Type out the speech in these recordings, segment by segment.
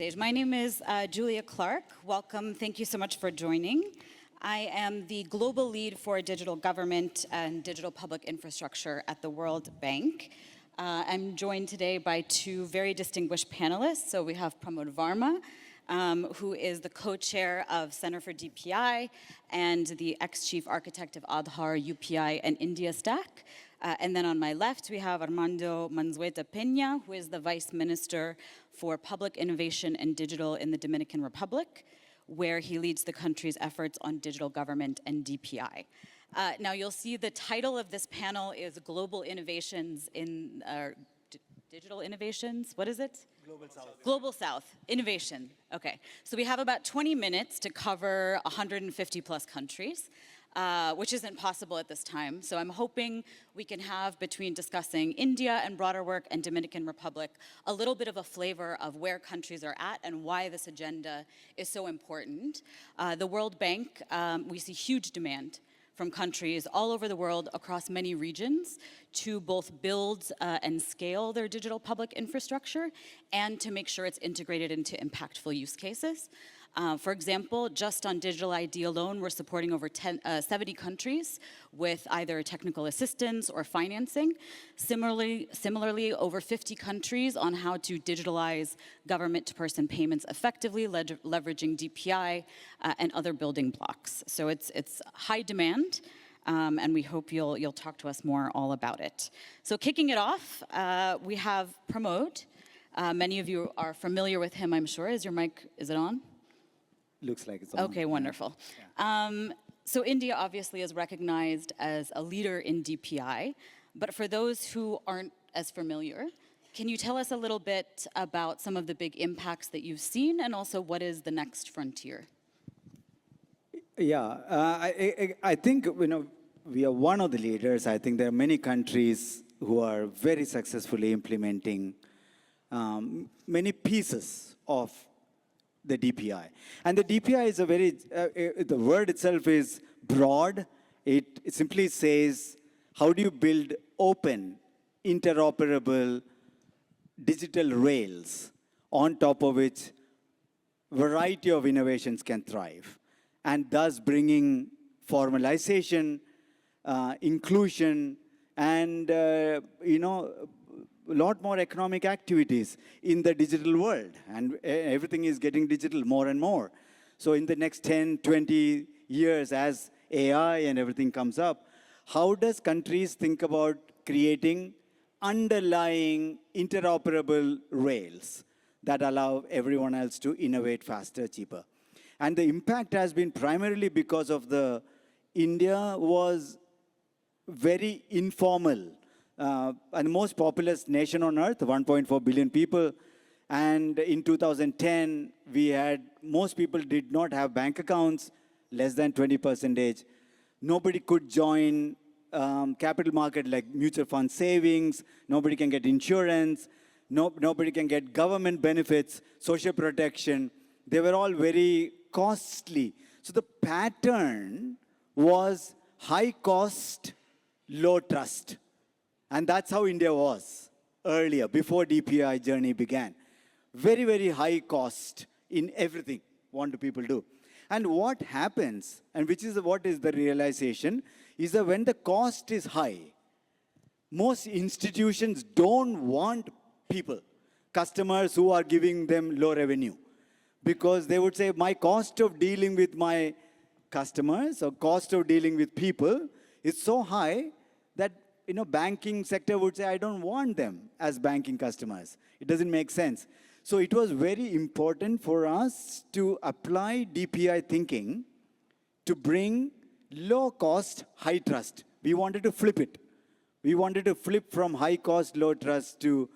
My name is Julia Clark. Welcome. Thank you so much for joining. I am the global lead for digital government and digital public infrastructure at the World Bank. I'm joined today by two very distinguished panelists. So we have Pramod Varma, who is the co-chair of Center for DPI and the ex-chief architect of Aadhaar, UPI, and India Stack. And then on my left, we have Armando Manzueta Peña, who is the Vice Minister for Public Innovation and Digital in the Dominican Republic, where he leads the country's efforts on digital government and DPI. Now, you'll see the title of this panel is Global Innovations in Digital Innovations. What is it? Global South. Global South, innovation. Okay, so we have about 20 minutes to cover 150 plus countries. Which isn't possible at this time. So I'm hoping we can have, between discussing India and broader work and Dominican Republic, a little bit of a flavor of where countries are at and why this agenda is so important. The World Bank, we see huge demand from countries all over the world across many regions to both build and scale their digital public infrastructure and to make sure it's integrated into impactful use cases. For example, just on digital ID alone, we're supporting over 70 countries with either technical assistance or financing. Similarly, over 50 countries on how to digitalize government-to-person payments effectively, leveraging DPI and other building blocks. So it's high demand, and we hope you'll talk to us more all about it. So kicking it off, we have Pramod. Many of you are familiar with him, I'm sure. Is it on? Looks like it's on. Okay, wonderful. Yeah. So India obviously is recognized as a leader in DPI, but for those who aren't as familiar, can you tell us a little bit about some of the big impacts that you've seen and also what is the next frontier? Yeah, I think we are one of the leaders. I think there are many countries who are very successfully implementing many pieces of the DPI. And the DPI is a very, the word itself is broad. It simply says, how do you build open, interoperable digital rails on top of which variety of innovations can thrive, and thus bringing formalization, inclusion, and a lot more economic activities in the digital world. And everything is getting digital more and more. So in the next 10, 20 years, as AI and everything comes up, how does countries think about creating underlying interoperable rails that allow everyone else to innovate faster, cheaper? And the impact has been primarily because of India was very informal. And the most populous nation on earth, 1.4 billion people. And in 2010, most people did not have bank accounts, less than 20%. Nobody could join capital market like mutual fund savings. Nobody can get insurance. Nobody can get government benefits, social protection. They were all very costly. So the pattern was high cost, low trust. And that's how India was earlier, before DPI journey began. Very, very high cost in everything. What do people do? And what happens, and what is the realization, is that when the cost is high, most institutions don't want people, customers who are giving them low revenue. Because they would say, my cost of dealing with my customers or cost of dealing with people is so high that banking sector would say, I don't want them as banking customers. It doesn't make sense. So it was very important for us to apply DPI thinking to bring low cost, high trust. We wanted to flip it. We wanted to flip from high cost, low trust to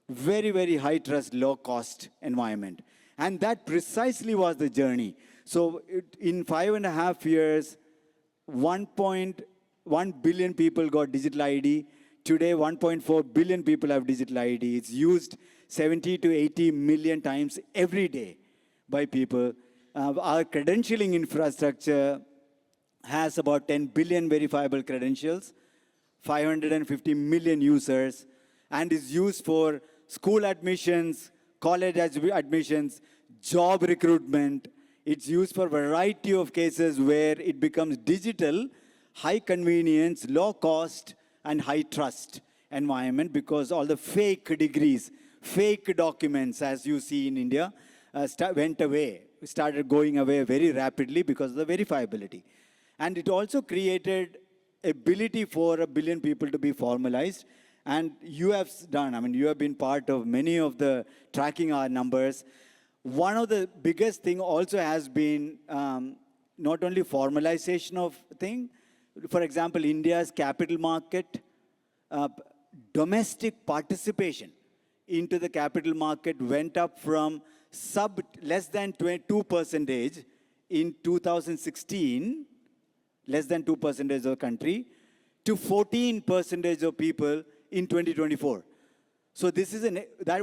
very, very high trust, low cost environment. And that precisely was the journey. So in 5.5 years, 1 billion people got digital ID. Today, 1.4 billion people have digital ID. It's used 70 to 80 million times every day by people. Our credentialing infrastructure has about 10 billion verifiable credentials, 550 million users, and is used for school admissions, college admissions, job recruitment. It's used for a variety of cases where it becomes digital, high convenience, low cost, and high trust environment because all the fake degrees, fake documents, as you see in India, went away, started going away very rapidly because of the verifiability. And it also created ability for 1 billion people to be formalized. And you have done, I mean, you have been part of many of the tracking our numbers. One of the biggest thing also has been not only formalization of thing, for example, India's capital market, domestic participation into the capital market went up from less than 2% in 2016, less than 2% of the country, to 14% of people in 2024. So this is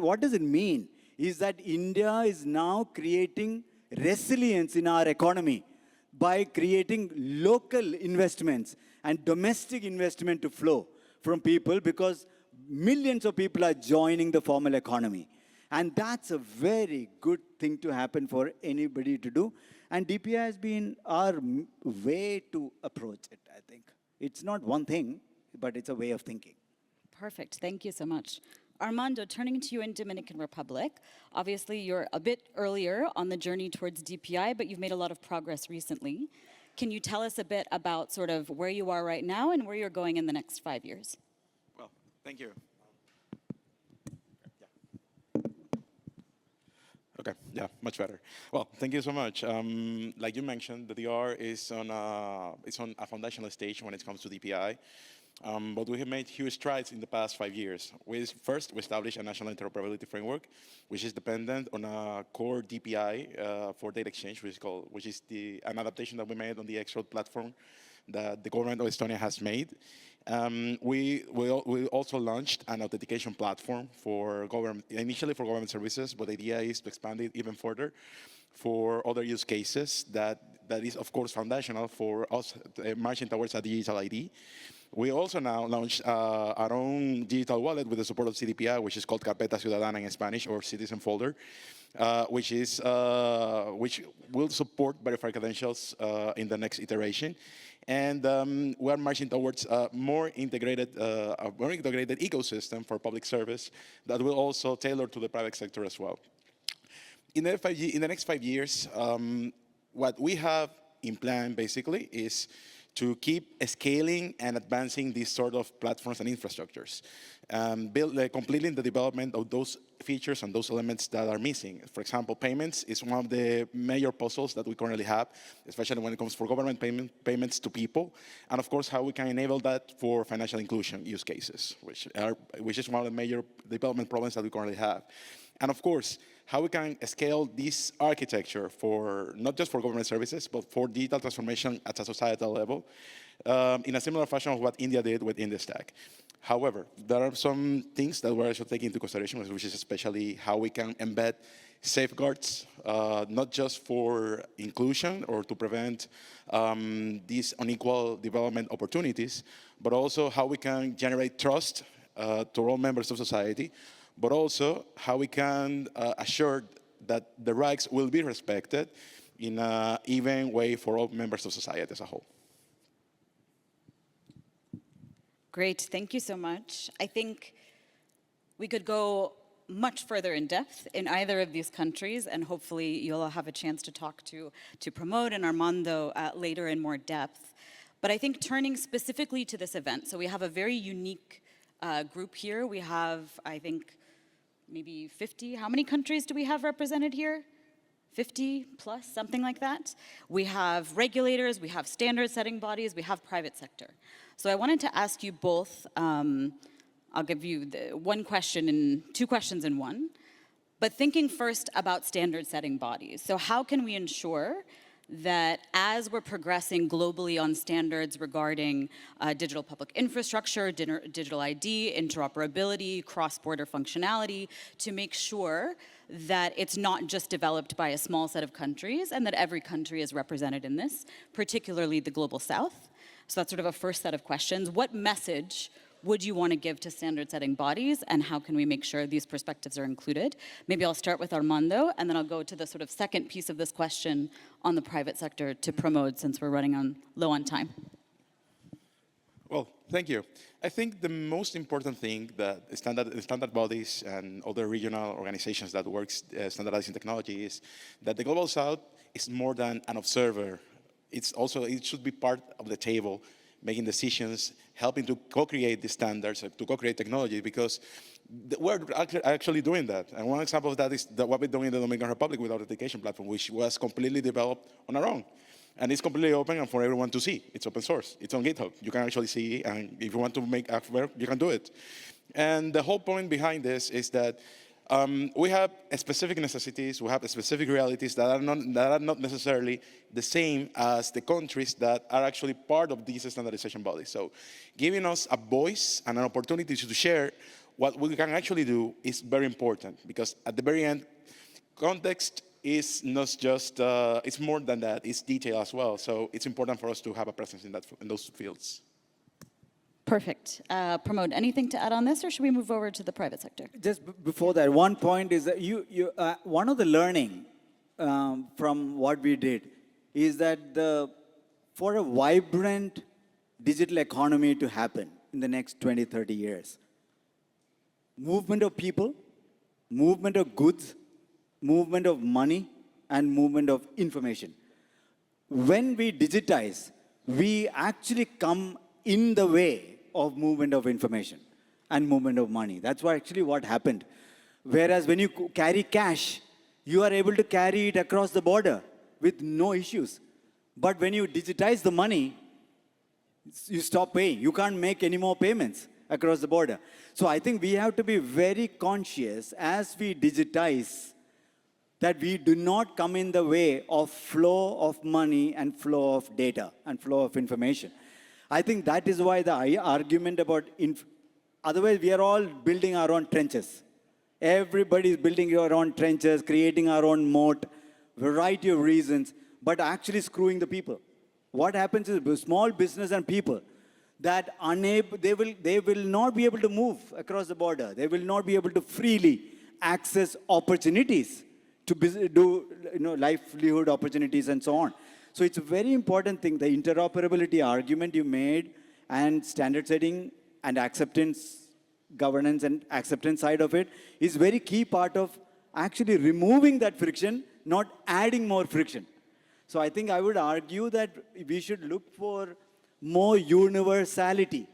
what does it mean? Is that India is now creating resilience in our economy by creating local investments and domestic investment to flow from people because millions of people are joining the formal economy. And that's a very good thing to happen for anybody to do. And DPI has been our way to approach it, I think. It's not one thing, but it's a way of thinking. Perfect. Thank you so much. Armando, turning to you in Dominican Republic, obviously you're a bit earlier on the journey towards DPI, but you've made a lot of progress recently. Can you tell us a bit about sort of where you are right now and where you're going in the next 5 years? Well, thank you. Okay, yeah, much better. Well, thank you so much. Like you mentioned, the DR is on a foundational stage when it comes to DPI. But we have made huge strides in the past 5 years. First, we established a national interoperability framework, which is dependent on a core DPI for data exchange, which is an adaptation that we made on the X-Road platform that the government of Estonia has made. We also launched an authentication platform for initially for government services, but the idea is to expand it even further for other use cases that is, of course, foundational for us marching towards a digital ID. We also now launched our own digital wallet with the support of CDPI, which is called Carpeta Ciudadana in Spanish, or Citizen Folder, which will support verified credentials in the next iteration. And we are marching towards a more integrated ecosystem for public service that will also tailor to the private sector as well. In the next 5 years, what we have in plan basically is to keep scaling and advancing these sort of platforms and infrastructures, completing the development of those features and those elements that are missing. For example, payments is one of the major puzzles that we currently have, especially when it comes for government payments to people, and of course how we can enable that for financial inclusion use cases, which is one of the major development problems that we currently have. And of course, how we can scale this architecture for not just for government services, but for digital transformation at a societal level, in a similar fashion of what India did with IndiaStack. However, there are some things that we're also taking into consideration, which is especially how we can embed safeguards, not just for inclusion or to prevent these unequal development opportunities, but also how we can generate trust to all members of society, but also how we can assure that the rights will be respected in an even way for all members of society as a whole. Great, thank you so much. I think we could go much further in depth in either of these countries, and hopefully you'll have a chance to talk to Pramod and Armando later in more depth. But I think turning specifically to this event, so we have a very unique group here. We have, I think, maybe 50, how many countries do we have represented here? 50 plus, something like that. We have regulators, we have standard setting bodies, we have private sector. So I wanted to ask you both, I'll give you one question and two questions in one, but thinking first about standard setting bodies. So how can we ensure that as we're progressing globally on standards regarding digital public infrastructure, digital ID, interoperability, cross-border functionality, to make sure that it's not just developed by a small set of countries and that every country is represented in this, particularly the Global South? So that's sort of a first set of questions. What message would you want to give to standard setting bodies, and how can we make sure these perspectives are included? Maybe I'll start with Armando, and then I'll go to the sort of second piece of this question on the private sector to promote, since we're running low on time. Well, thank you. I think the most important thing that standard bodies and other regional organizations that work standardizing technology is that the Global South is more than an observer. It should be part of the table, making decisions, helping to co-create the standards, to co-create technology, because we're actually doing that. And one example of that is what we're doing in the Dominican Republic with our education platform, which was completely developed on our own. And it's completely open and for everyone to see. It's open source. It's on GitHub. You can actually see, and if you want to make work, you can do it. And the whole point behind this is that we have specific necessities, we have specific realities that are not necessarily the same as the countries that are actually part of these standardization bodies. So giving us a voice and an opportunity to share what we can actually do is very important, because at the very end, context is not just, it's more than that, it's detail as well. So it's important for us to have a presence in those fields. Perfect. Pramod, anything to add on this, or should we move over to the private sector? Just before that, one point is that one of the learning from what we did is that for a vibrant digital economy to happen in the next 20, 30 years, movement of people, movement of goods, movement of money, and movement of information. When we digitize, we actually come in the way of movement of information and movement of money. That's actually what happened. Whereas when you carry cash, you are able to carry it across the border with no issues. But when you digitize the money, you stop paying. You can't make any more payments across the border. So I think we have to be very conscious as we digitize that we do not come in the way of flow of money and flow of data and flow of information. I think that is why the argument about, otherwise we are all building our own trenches. Everybody is building your own trenches, creating our own moat, variety of reasons, but actually screwing the people. What happens is small business and people that they will not be able to move across the border. They will not be able to freely access opportunities to do livelihood opportunities and so on. So it's a very important thing, the interoperability argument you made, and standard setting and acceptance, governance and acceptance side of it is very key part of actually removing that friction, not adding more friction. So I think I would argue that we should look for more universality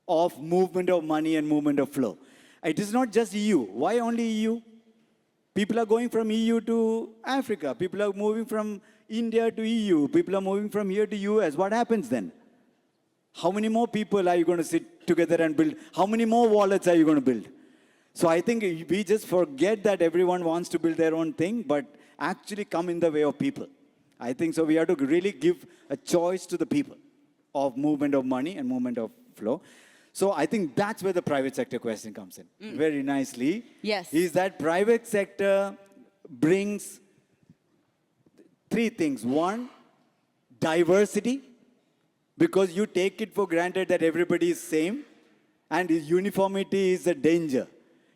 of movement of money and movement of flow. It is not just EU. Why only EU? People are going from EU to Africa. People are moving from India to EU. People are moving from here to US. What happens then? How many more people are you going to sit together and build? How many more wallets are you going to build? So I think we just forget that everyone wants to build their own thing, but actually come in the way of people. I think so we have to really give a choice to the people of movement of money and movement of flow. So I think that's where the private sector question comes in very nicely. Yes. Is that private sector brings three things. One, diversity, because you take it for granted that everybody is same, and uniformity is a danger.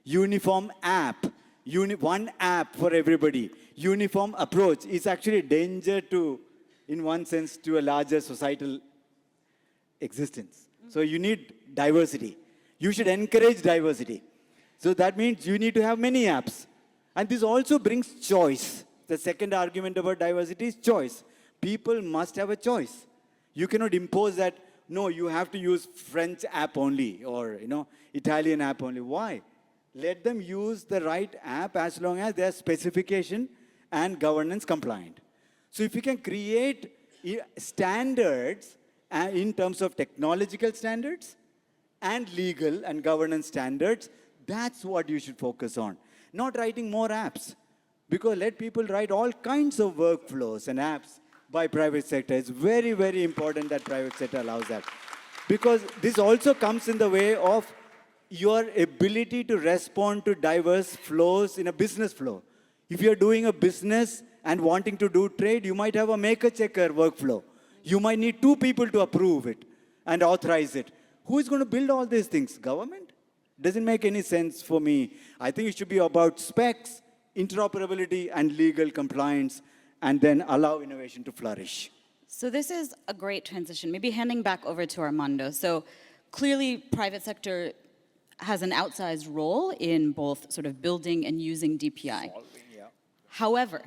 Uniform app, one app for everybody. Uniform approach is actually a danger to, in one sense, to a larger societal existence. So you need diversity. You should encourage diversity. So that means you need to have many apps. And this also brings choice. The second argument about diversity is choice. People must have a choice. You cannot impose that, no, you have to use French app only, or Italian app only. Why? Let them use the right app as long as they are specification and governance compliant. So if you can create standards in terms of technological standards and legal and governance standards, that's what you should focus on. Not writing more apps. Because let people write all kinds of workflows and apps by private sector. It's very, very important that private sector allows that. Because this also comes in the way of your ability to respond to diverse flows in a business flow. If you're doing a business and wanting to do trade, you might have a maker-checker workflow. You might need 2 people to approve it and authorize it. who is going to build all these things? Government? Doesn't make any sense for me. I think it should be about specs, interoperability, and legal compliance, and then allow innovation to flourish. So this is a great transition. Maybe handing back over to Armando. So clearly, private sector has an outsized role in both sort of building and using DPI. However,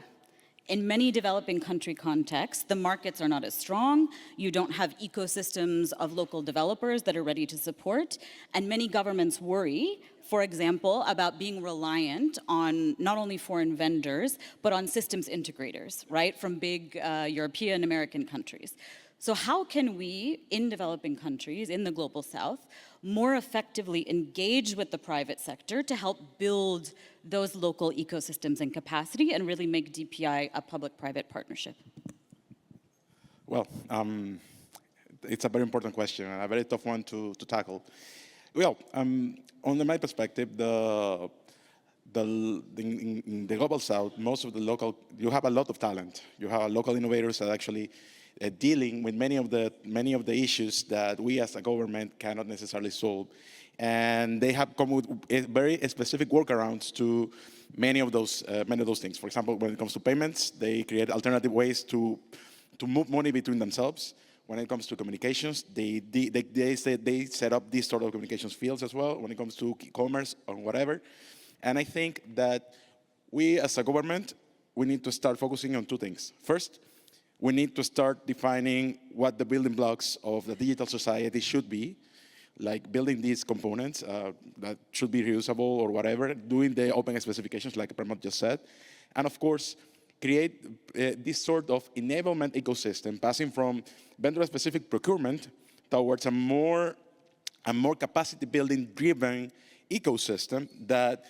in many developing country contexts, the markets are not as strong. You don't have ecosystems of local developers that are ready to support. And many governments worry, for example, about being reliant on not only foreign vendors, but on systems integrators, right, from big European American countries. So how can we, in developing countries, in the Global South, more effectively engage with the private sector to help build those local ecosystems and capacity and really make DPI a public-private partnership? Well, it's a very important question and a very tough one to tackle. Well, on my perspective, in the Global South, most of the local, you have a lot of talent. You have local innovators that actually dealing with many of the issues that we as a government cannot necessarily solve, and they have come with very specific workarounds to many of those things. For example, when it comes to payments, they create alternative ways to move money between themselves. When it comes to communications, they set up these sort of communications fields as well. When it comes to e-commerce or whatever, and I think that we as a government, we need to start focusing on two things. First, we need to start defining what the building blocks of the digital society should be, like building these components that should be reusable or whatever, doing the open specifications like Pramod just said, and of course, create this sort of enablement ecosystem, passing from vendor-specific procurement towards a more capacity building driven ecosystem that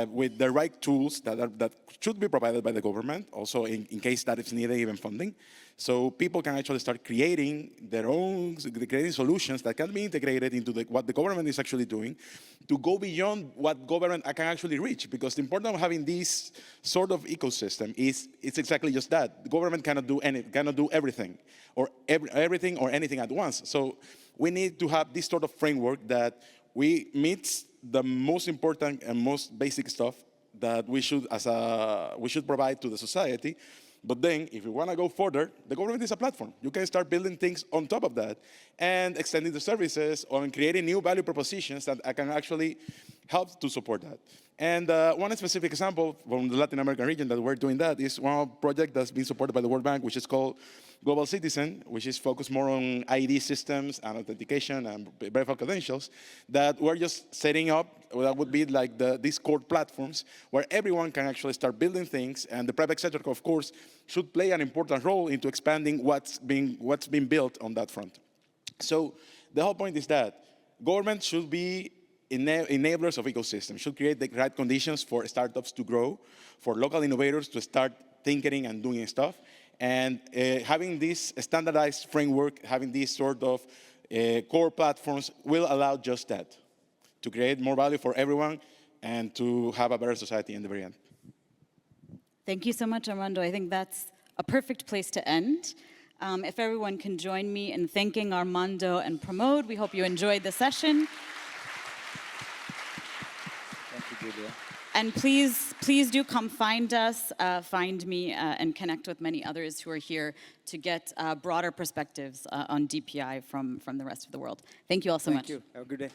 with the right tools that should be provided by the government, also in case that it's needed, even funding. So people can actually start creating their own, creating solutions that can be integrated into what the government is actually doing to go beyond what government can actually reach. Because the importance of having this sort of ecosystem is it's exactly just that. The government cannot do everything or everything or anything at once. So we need to have this sort of framework that we meet the most important and most basic stuff that we should provide to the society. But then, if you want to go further, the government is a platform. You can start building things on top of that and extending the services or creating new value propositions that can actually help to support that. And one specific example from the Latin American region that we're doing that is one project that's been supported by the World Bank, which is called Global Citizen, which is focused more on ID systems and authentication and verified credentials, that we're just setting up, that would be like these core platforms where everyone can actually start building things, and the private sector, of course, should play an important role into expanding what's being built on that front. So the whole point is that government should be enablers of ecosystems, should create the right conditions for startups to grow, for local innovators to start thinking and doing stuff, and having this standardized framework, having these sort of core platforms will allow just that, to create more value for everyone and to have a better society in the very end. Thank you so much, Armando. I think that's a perfect place to end. If everyone can join me in thanking Armando and Pramod, we hope you enjoyed the session. Thank you, Julia. And please do come find us, find me, and connect with many others who are here to get broader perspectives on DPI from the rest of the world. Thank you all so much. Thank you. Have a good day.